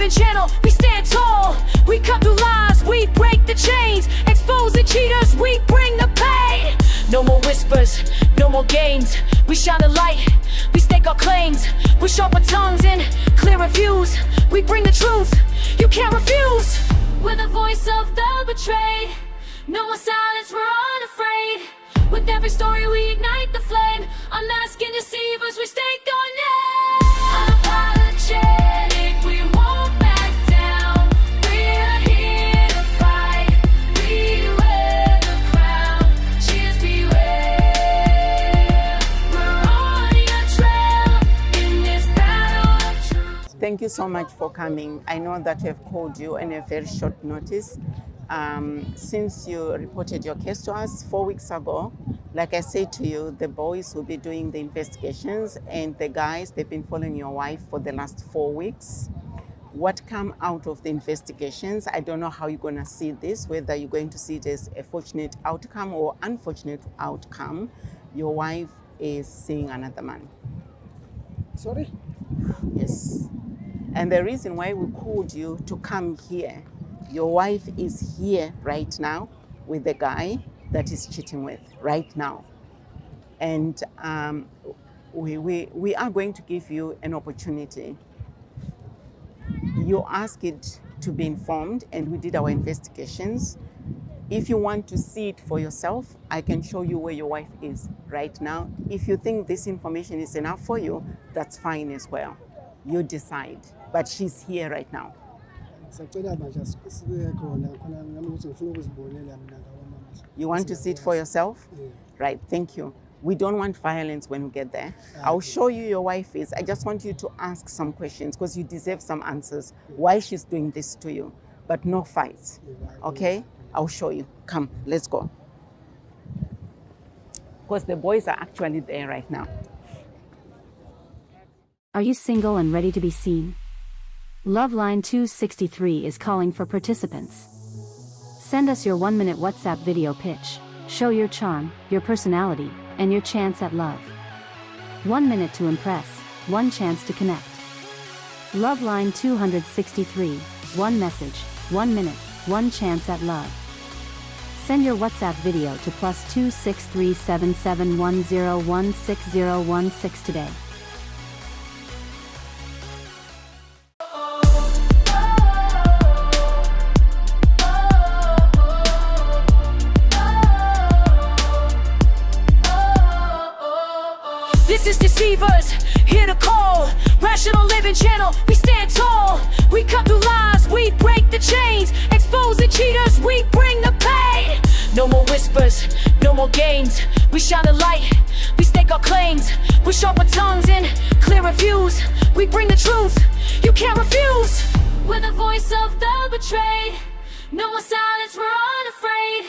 living channel, we stand tall. We cut through lies, we break the chains. Expose the cheaters, we bring the pain. No more whispers, no more games. We shine the light, we stake our claims. With sharper tongues and clearer views, we bring the truth, you can't refuse. We're the voice of the betrayed. No more silence, we're unafraid. With every story we ignite the flame. Unmasking deceivers, we stake our name. Unapologetic, we won't back down. We're here to fight. We wear the crown. Cheers, beware. We're on your trail in this battle of truth. Thank you so much for coming. I know that we have called you on a very short notice. Since you reported your case to us 4 weeks ago, like I said to you, the boys will be doing the investigations, and the guys, they've been following your wife for the last 4 weeks. What come out of the investigations, I don't know how you're going to see this, whether you're going to see it as a fortunate outcome or unfortunate outcome. Your wife is seeing another man. Sorry? Yes. And the reason why we called you to come here, your wife is here right now with the guy that is cheating with right now. And we are going to give you an opportunity. You asked it to be informed, and we did our investigations. If you want to see it for yourself, I can show you where your wife is right now. If you think this information is enough for you, that's fine as well. You decide. But she's here right now. You want to see it for yourself? Yeah. Right, thank you. We don't want violence when we get there. I'll show you your wife is. I just want you to ask some questions because you deserve some answers. Why she's doing this to you, but no fights. Okay? I'll show you. Come, let's go. Because the boys are actually there right now. Are you single and ready to be seen? Loveline 263 is calling for participants. Send us your 1-minute WhatsApp video pitch. Show your charm, your personality, and your chance at love. 1 minute to impress, 1 chance to connect. Loveline 263, 1 message, 1 minute, 1 chance at love. Send your WhatsApp video to +2 63771016016 today. This is Deceivers, here to call. Rational living channel, we stand tall. We cut through lies, we break the chains. Expose the cheaters, we bring the pain. No more whispers, no more games. We shine the light, we stake our claims. With sharper tongues and clearer views, we bring the truth, you can't refuse. We're the voice of the betrayed. No more silence, we're unafraid.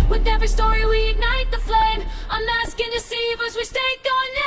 With every story we ignite the flame. Unmasking deceivers, we stake our name.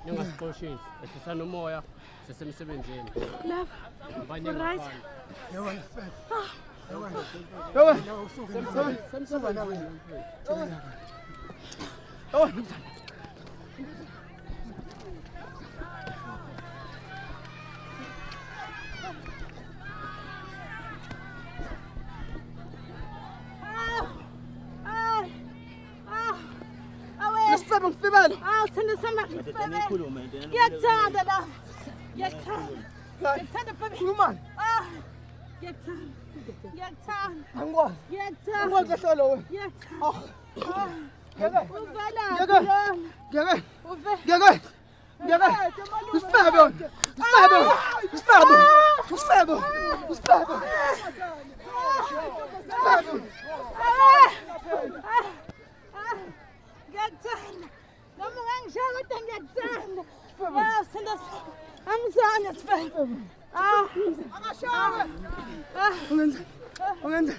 ningasixoshisi ehlisana umoya sesemsebenzini Love. abanye Right. Nesifebe ngifibele. Sithanda sama. Ngiyakuthanda la. Ngiyakuthanda. Ngiyakuthanda baby. Khulumani. Ngiyakuthanda. Ngiyakuthanda. Angikwazi. Ngiyakuthanda. Angikwazi lahlelo wena. Ngiyakuthanda. Ngeke. Uvela. Ngeke. Ngeke. Ngeke. Ngeke. Usifebe wena. Usifebe. Usifebe. Usifebe. Usifebe. Ngiyakuthanda. Noma ungangishaya kodwa ngiyakuthanda. Sithanda. Angizange sifebe. Angashawe. Ungenza. Ungenza.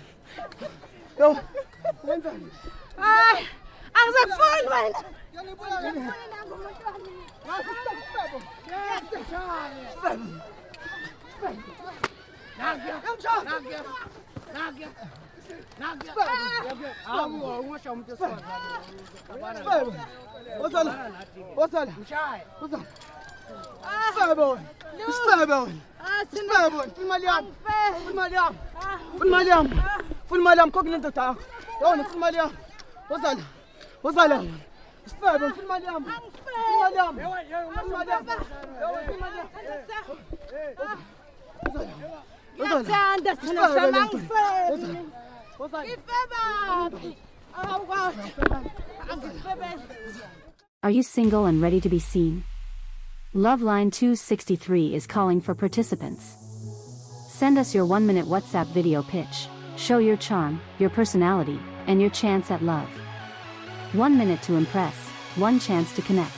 Yo. Ungenza. Angizakufuni wena. Ngiyakuthanda sithanda sama angifebe. Ngifebe. Awukwazi. Angifebe. Are you single and ready to be seen? Loveline 263 is calling for participants. Send us your 1-minute WhatsApp video pitch. Show your charm, your personality, and your chance at love. 1 minute to impress, 1 chance to connect.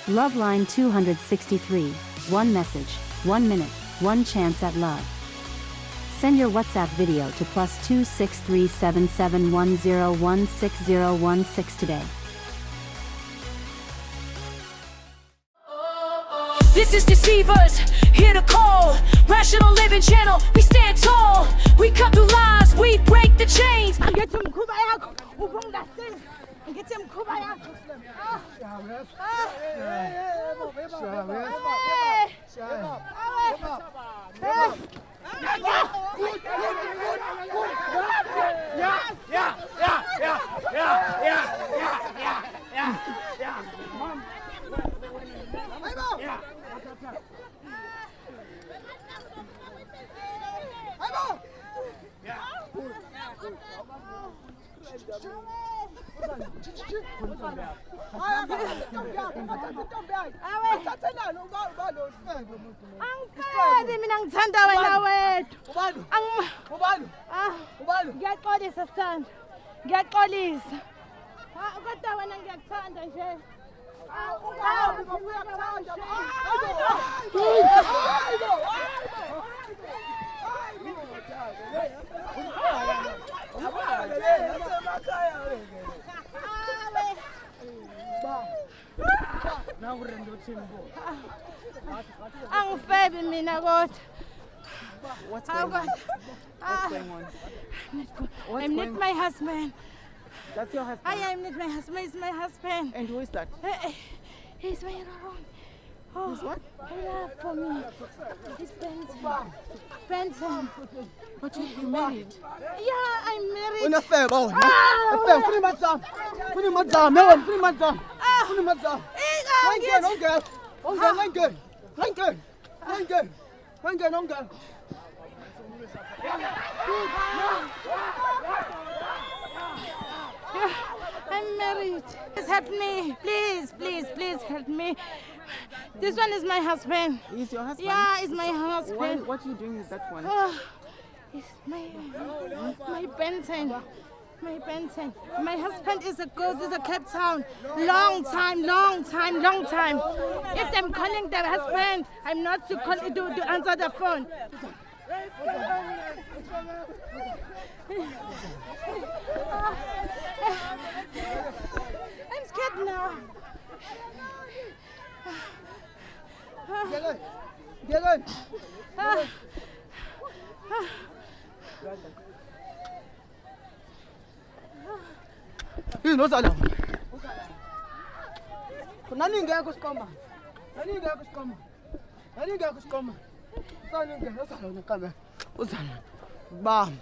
Loveline 263, 1 message, 1 minute, 1 chance at love. Send your WhatsApp video to +263 77101616 today. This is Deceivers, here to call. Rational Living Channel, we stand tall. We cut through lies, we break the chains. Ngithi umkhuba yakho, ubungahleli. Ngithi umkhuba yakho. Angifedi mina ngithanda wena wethu. Ngiyaxolisa sithanda. Ngiyaxolisa. Kodwa wena ngiyakuthanda nje. Angifebi mina kodwa. What's going on? I need my husband. That's your husband. I need my husband. He's my husband. And who is that? He's my own. He's what? Love for me. He's Benson. Benson. But you married. Yeah, I'm married. Unafeba wena. Afeba funa imadzama. Funa imadzama, yabona funa imadzama. Funa imadzama. Ngeke, ngeke. Ongeke. Ngeke. Ngeke. Ngeke ngeke. I'm married. Please help me. Please, please, please help me. This one is my husband. He's your husband? Yeah, he's my husband. What are you doing with that one? It's my Benson. My Benson. My husband is a ghost, is a Cape Town. Long time. If I'm calling the husband, I'm not to call to answer the phone. I'm scared now. Ngeke. Yini ozala? Nani ngeke sikhomba. Nani ngeke sikhomba. Nani ngeke sikhomba. Sani ngeke ozala nekamera. Uzala. Bam.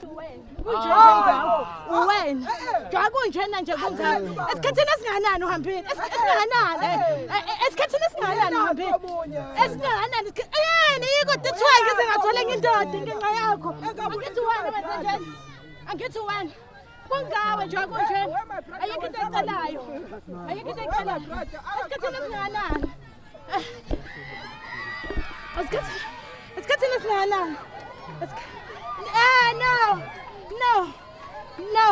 Uwena kunjena nje kunjani esikhathini esinganani uhambile esinganani esikhathini esinganani uhambile esinganani yini yiko tithwa ngize ngathola indoda ngenxa yakho angithi wena wenza njani angithi wena kungawe nje kunjena ayikho into ecelayo esikhathini esinganani esikhathini esinganani no.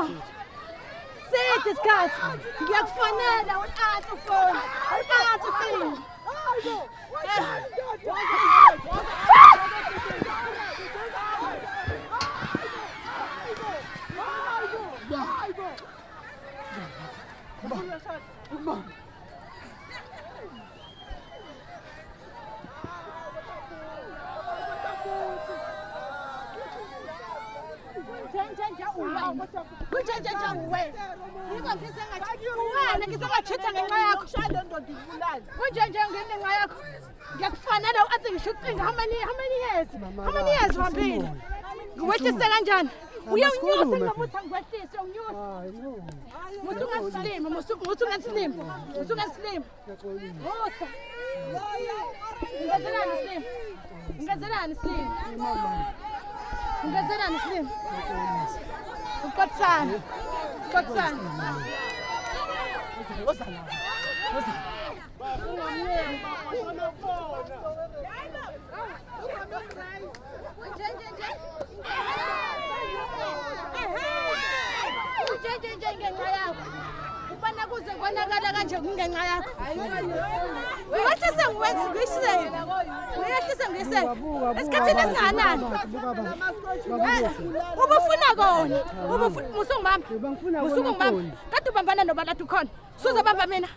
Sit isikhathi. Ngiyakufonela u-athi ufona. U-athi ucingo. Kunjenje uwe. Yiko ngisengathi ngisengachitha ngenxa yakho. Shalo ndoda ibulala. Kunjenje ngenxa yakho. Ngiyakufanele u-athi ngisho ucinga how many years? How many years wambile? Ngiwehlise kanjani? Uyawunyusa ngobuthi ngiwehlise unyusa. Musu ungasilimi. Musa. Ngezelani slim. Ukotsana. Ngenxa yakho. Ubona kuze konakala kanje kungenxa yakho. Uyehlise ngiwenze uyehlise ngise. Esikhathini esinganani? Ubufuna kona. Musungibamba. Kade ubambana nobalatu khona. Suzobamba mina.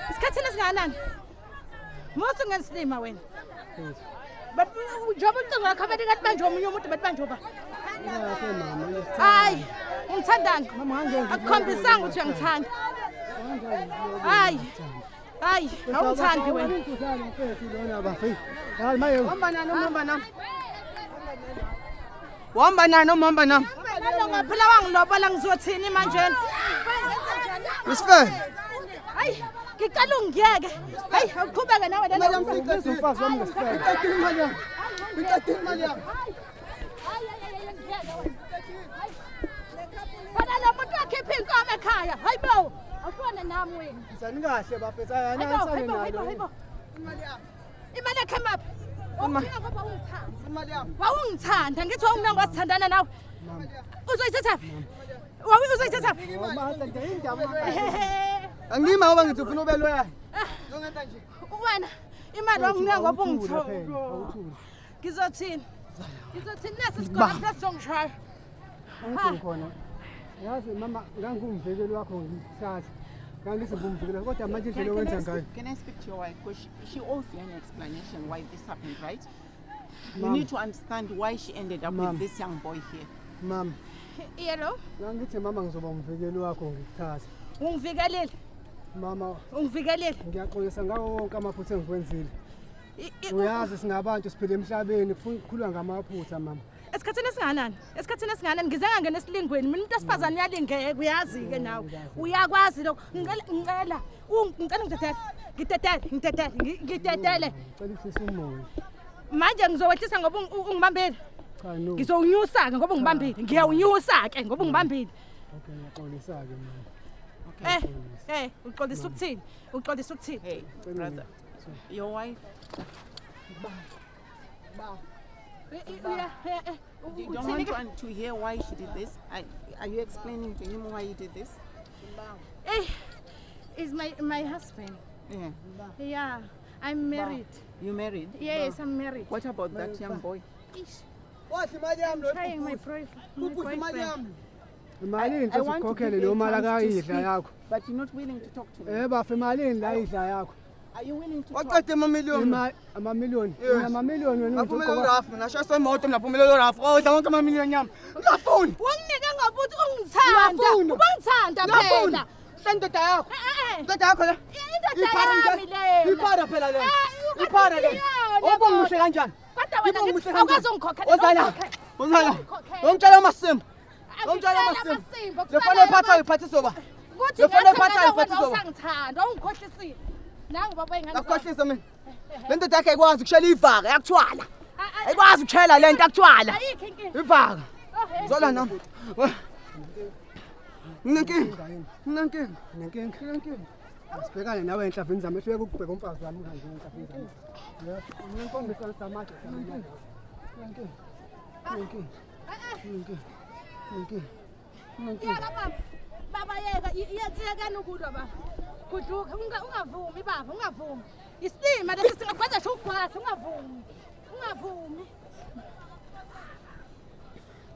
Esikhathini esinganani? Musu ngensilima wena. But njoba ucingo lakho abathi ngathi manje omunye umuntu bathi manje oba. Hayi, ngithandana. Akukhombisanga ukuthi uyangithanda. Hayi, awungithandi wena. Wahamba nami. Ngaphela wangilobola ngizothini manje? Misifele. Hayi, ngicela ungiyeke. Hayi, awuqhubeke nawe lena. Umfazi wami ngesifele. Ngicela imali yami. Bana lo muntu wakhipha inkomo ekhaya. Hayibo, awufona nami wena. Ngizani kahle bafethu ayanisane nalo. Imali yakhe maphi? Imali yami. Wawungithanda ngithi wawunginanga wasithandana nawe. Uzoyithatha? Uzoyithatha? Angima ngoba ngithi ufuna ube loyal. Uzongenza nje. Wena imali wanginanga ngoba ungithola. Ngizothini nasi isikole sesizongishaya. Angithi khona. Yazi mama ngangumvekeli wakho ngisasa. Ngangizibumvekela kodwa manje indlela owenza ngayo. Can I speak to your wife? Because she owes you an explanation why this happened, right? You need to understand why she ended up with this young boy here. Mama. Yelo. Ngithi mama ngizoba umvekeli wakho ngisasa. Ungivikelile. Mama. Ungivikelile. Ngiyaxolisa ngawo wonke amaphutha engikwenzile. Uyazi singabantu siphila emhlabeni kukhulwa ngamaphutha mama. Esikhathini esinganani ngize ngangena esilingweni mina umuntu asifazane uyalingeke uyazi ke nawe uyakwazi lokho ngicela ngidedele Ngicela ihlisa umoya. manje ngizowehlisa ngoba ungibambile Cha no. ngizowunyusa ke ngoba ungibambile ngiyawunyusa ke ngoba ungibambile Okay ngiyaxolisa ke mama. uqolisa ukuthini Hey, brother, your wife, you don't want to hear why she did this? Are you explaining to him why you did this? Is my husband. Yeah. Yeah, I'm married. You married? Yes, I'm married. What about that young boy? Wathi imali yami lo. Trying my boyfriend. Imali yami. Imali into sikhokhele lo mali akayidla yakho. But you're not willing to talk to me. Bafe imali la idla yakho. Are you willing to Waqeda amamiliyoni. Amamiliyoni. Yes. Amamiliyoni wena Ngaphumelela uRaf, nashaya imoto ngaphumelela uRaf. Wonke amamiliyoni yami. Ngiyafuna. Wanginike ngobuthi ungithanda. Ubangithanda phela. Sendoda yakho. Indoda yakho le. Indoda yami le. Iphara phela le. Iphara le. Ubongihle kanjani? Kodwa wena ngithi awukazi ungikhokhela. Ozala. Ozala. Ngomtshela amasimba. Ngomtshela amasimba. Lefana ephatha iphathiso ba. Kuthi Lefana ephatha iphathiso ba. usangithanda, ungikhohlisile. Nangu baba ingane. Akukhohlisa mina. Lento yakhe ayikwazi ukushela ivaka yakuthwala. Ayikwazi ukushela lento yakuthwala. Ayikho inkinga. Ivaka. Zola nami. Nginenkinga. Sibhekane nawe enhlavini zami efike ukubheka umfazi wami kanje enhlavini zami. Nginenkongiso samanje Baba yeka ukudwa baba. Kuduka ungavumi baba, ungavumi. Isima lesi singakwenza nje ugwasa, ungavumi. Ungavumi.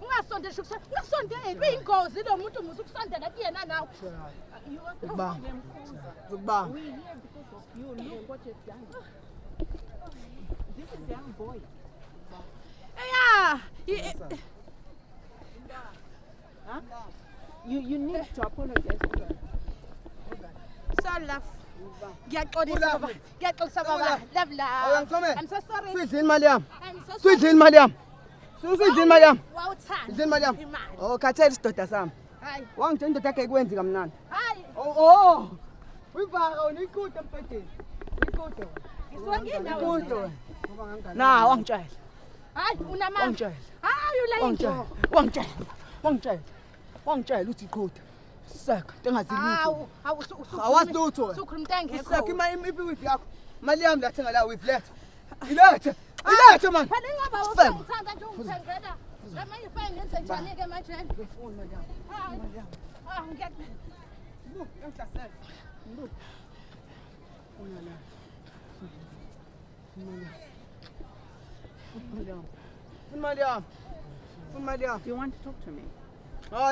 Ungasondeli kuyingozi lo muntu musu kusondela kuyena nawe. Zukubamba. This is young boy. Yeah. You need to apologize to her. So love. Ngiyaxolisa baba. Ngiyaxolisa baba. Love love. I'm so sorry. Suyidlini imali yami. I'm so sorry. Suyidlini imali yami. Suyidlini imali yami. Wawuthanda. Idlini imali yami. Imali. Oh, khathele isidoda sami. Hayi. Wangitshela indoda yakhe ikwenzi kamnandi. Hayi. Oh. Uyivaka wena ikude mpedeni. Ikude. Ngiswangina Ikude wena. wena. Na wangitshela. Hayi unamanga. Wangitshela. Hayi ulayinto. Wangitshela uthi iqhude. Seka, engazilutho. Awazi lutho. Sukhuluma into engekho. Seka iwifi yakho. Mali yami lathenga la wifi letha. Ilethe man. Phela ingaba usangithanda nje ungithengela. Lamanye ifine ngenze njani ke manje? Ngifuna mali yami. Ngiyakho. Ngihlasela. Mali yami. Do you want to talk to me?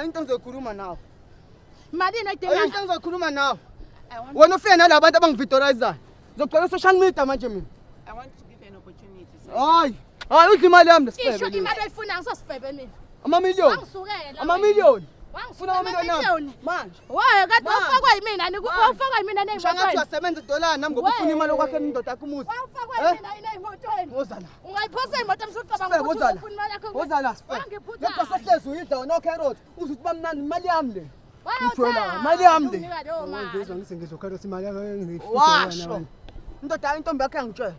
Into ngizokhuluma nawe. Malini ayidinga? Into ngizokhuluma nawe. I want Wena ufike nalabo bantu abangivitorizer. Ngizogcela social media manje mina. to give you an opportunity to say. Hayi udla imali yami Isho lesifebe. imali oyifuna ngisosifebe mina. Amamiliyoni. Wangisukela. Amamiliyoni. Wangifuna Amamiliyoni amamiliyoni. manje. Waye kade Ma. ufakwa yimina ufakwa yimina Ngishangathi nezimotweni. uyasebenza idollar nami ngoba ufuna imali okwakhe indoda yakho umuzi. Ufakwa yimina nezimotweni. Wozala. Ungayiphosa imoto emsufaba Sifebe, ngokuthi wozala. ufuna imali yakho. Wozala sifebe. Wangiphutha. Ngekho sehlezi uyidla no carrot. Uzuthi bamnandi imali yami le. Wawuthanda. Imali yami le. Unika leyo mali. ngizwa ngithi ngizokhala ukuthi imali yakho Washo. Intombi yakhe angitshela.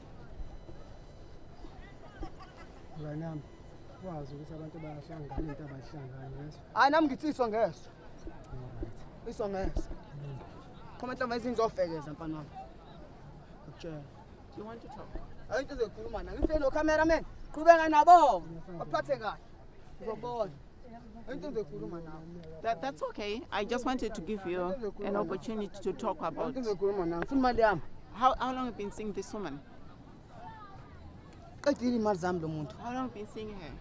nami wazi ukuthi abantu bayahlangana into abahlangana yeso. Hayi nami ngithi iswa ngeso. Iswa ngeso. Khoma intombi ezingizofekeza mfana wami. Ngitshela. Do you want to talk? Hayi into ezokhuluma na. Ngifike no cameraman. Qhubeka nabo. Baphathe kahle. Ngizobona. Into ezokhuluma nawe. That's okay. I just wanted to give you an opportunity to talk about Into ezokhuluma nawe. Funa imali yami. how long have you been seeing this woman? Qedile imali zami lo muntu. How long have you been seeing her?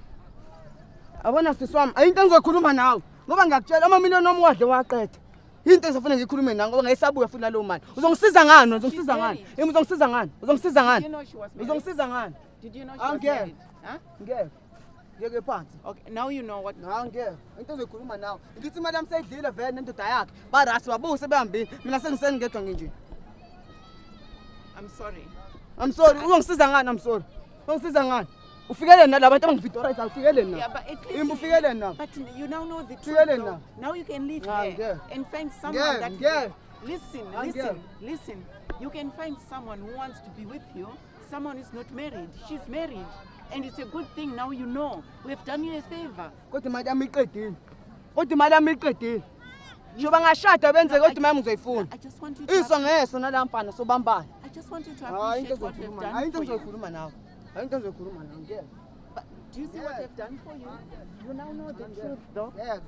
Abona siswami, ayinto engizokhuluma nawe. Ngoba ngiyakutshela amamiliyoni omwadle waqeda. Into ezofanele ngikhulume nawe ngoba ngayisabuya futhi nalo mali. Uzongisiza ngani? Uzongisiza ngani? Uzongisiza ngani? Uzongisiza Did you ngani? know she was married? Uzongisiza ngani? Did you know she was Angeke. married? Huh? Ngeke. Ngeke phansi. Okay, now you know what. Ngeke. Into ezokhuluma nawe. Ngithi imali yami seyidlile vele nendoda yakhe. Barasi babuse behambile. Mina sengisengedwa nginje. I'm sorry. I'm sorry. Uzongisiza ngani? I'm sorry. Uzongisiza ngani? Ufikele nalabantu abangivitorize ufikele na. Yeah, but at least. Imbu ufikele na. But you now know the truth. Fikele though. na. Now you can leave Ah, her yeah. and find someone Yeah, that. yeah. Listen, Ah, listen, yeah. listen. You can find someone who wants to be with you. Someone is not married. She's married. And it's a good thing now you know. We've done you a favor. Kodwa imali yami iqedile. Kodwa imali yami iqedile. Nje bangashada benze kodwa imali ngizoyifuna. I just want you to. Iswa ngeso nalampana sobambana. I just want you to Hayi into appreciate what they've ezokhuluma. done Hayi into for you. ezokhuluma nawe. Hayi into ezokhuluma nawe. Ngeke. But do you see what they've done for you? You now know the truth, though. Ngeke.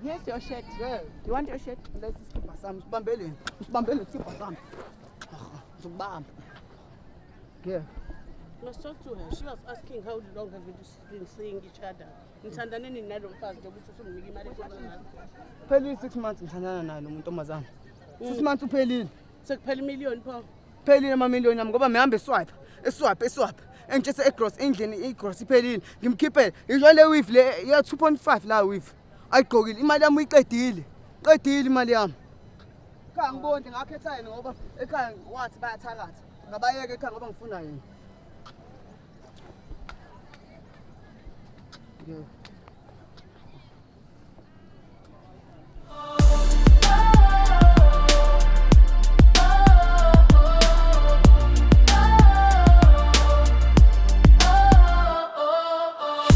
Here's your shirt. Ngeke. You want your shirt? Lesi sikhipha sami sibambeleni. Sibambele sikhipha sami. Ngizokubamba. Ngeke. Must talk to her. She was asking how long have you been seeing each other. Nithandaneni nalo mfazi nje ukuthi usumnika imali ekhona. Phelile 6 months ngithandana naye lo muntu omazana. 6 months uphelile. Sekuphela imiliyoni pho. Phelile amamiliyoni yami ngoba mihamba eswipe. Engitshese egross endlini igross iphelile. Ngimkhiphele. Ngisho le weave le ya 2.5 la weave. Ayigqokile imali yami uyiqedile. Qedile imali yami. Cha ngibonke ngakhetha yena ngoba ekhaya wathi bayathakatha. Ngabayeke ekhaya ngoba ngifuna yena.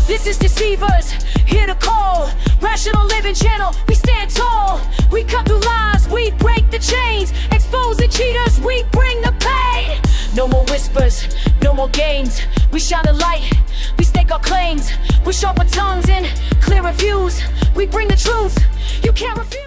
This is Deceivers, here to call. Rational Living Channel, we stand tall. We cut through lies, we break the chains. Exposing cheaters, we bring the pain. No more whispers, no more games. We shine a light, we stake our claims. We sharpen tongues and clear views. We bring the truth, you can't refuse.